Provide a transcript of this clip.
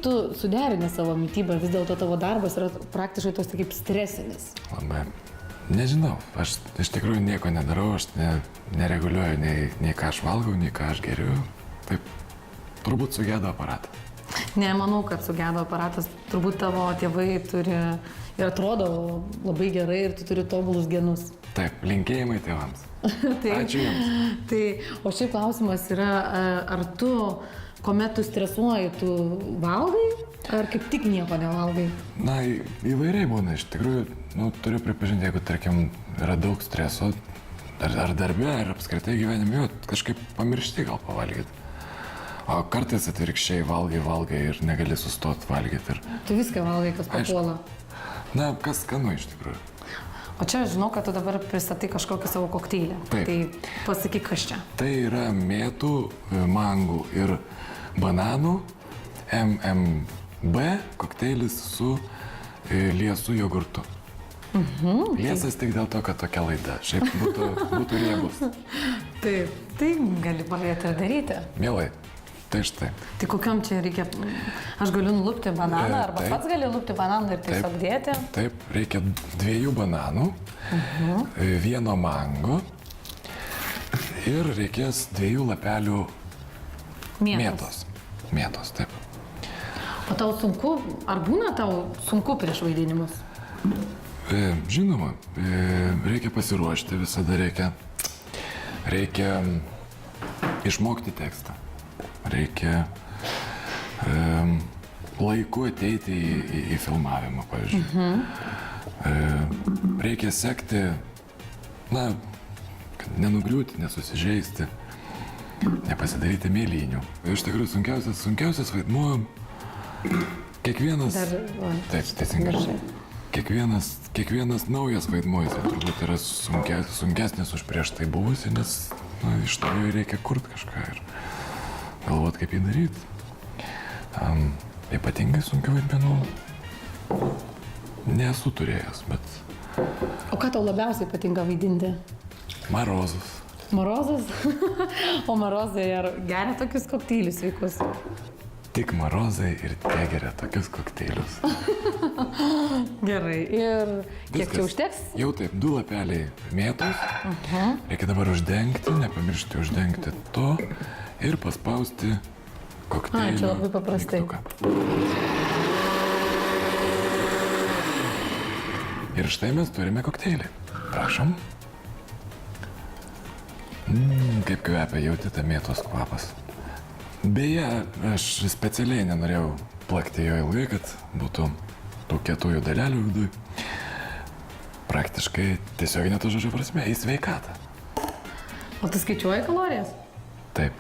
tu suderini savo mitybą, vis dėlto tavo darbas yra praktiškai toks kaip stresinis? Labai. Nežinau, aš iš tikrųjų nieko nedarau, aš nereguliuoju nei ką aš valgau, nei ką aš geriu. Taip, turbūt sugedo aparatą. Nemanau, kad sugedo aparatas, turbūt tavo tėvai turi ir atrodo labai gerai ir tu turi tobulus genus. Taip, linkėjimai tėvams. Ačiū jums. Tai, o šiaip klausimas yra, ar tu, kuomet tu stresuoji, tu valgai, ar kaip tik nieko nevalgai? Na, įvairiai būna, iš tikrųjų, turiu pripažinti, jeigu, tarkim, yra daug streso, ar darbe, ar apskritai gyvenime, kažkaip pamiršti gal pavalgyti. O kartais atvirkščiai valgai ir negali sustoti valgyti. Tu viską valgai, kas papuola. Na, kas skanu iš tikrųjų. O čia žinau, kad tu dabar pristatai kažkokį savo kokteilį. Taip. Tai pasakyk, kas čia. Tai yra mėtų, mangų ir bananų MMB kokteilis su liesu jogurtu. Liesas tik dėl to, kad tokia laida. Šiaip būtų riebus. Taip, tai gali pradėti ir daryti. Mielai. Tai štai. Tai kokiam čia reikia? Aš galiu nulupti bananą, arba pats gali nulupti bananą ir tiesiog dėti? Taip, reikia 2 bananų, 1 mango ir reikės 2 lapelių mėtos. Mėtos, taip. O tau sunku, ar būna tau sunku prieš vaidinimus? Žinoma, reikia pasiruošti, visada reikia išmokti tekstą. Reikia laiku ateiti į filmavimą, pavyzdžiui. Reikia sekti, kad nenugriūti, nesusižeisti, nepasidaryti mėlynių. Iš tikrųjų, sunkiausias vaidmuo, kiekvienas... Taip, teisingai. Kiekvienas naujas vaidmuo, jis turbūt yra sunkesnis už prieš tai buvusi, nes iš to reikia kurti kažką ir galvot, kaip jį daryti. Ypatingai sunkių vaidmenų nesu turėjęs, bet... O ką tau labiausiai patinka vaidinti? Marozus. Marozas? O marozai ar geria tokius kokteilius sveikus? Tik marozai ir tie geria tokius kokteilius. Gerai. Ir kiek čia užteks? Jau taip, 2 lapeliai mėtos. Reikia dabar uždengti, nepamiršti uždengti to ir paspausti kokteilio. Čia labai paprastai. Mygtuką. Ir štai mes turime kokteilį. Prašom. Kaip kvepia, jauti tą mėtos kvapas. Beje, aš specialiai nenorėjau plakti jo ilgai, kad būtų tų kietųjų dalelių viduj. Praktiškai tiesioginė to žodžio prasme, į sveikatą. O tu skaičiuoji kalorijas? Taip.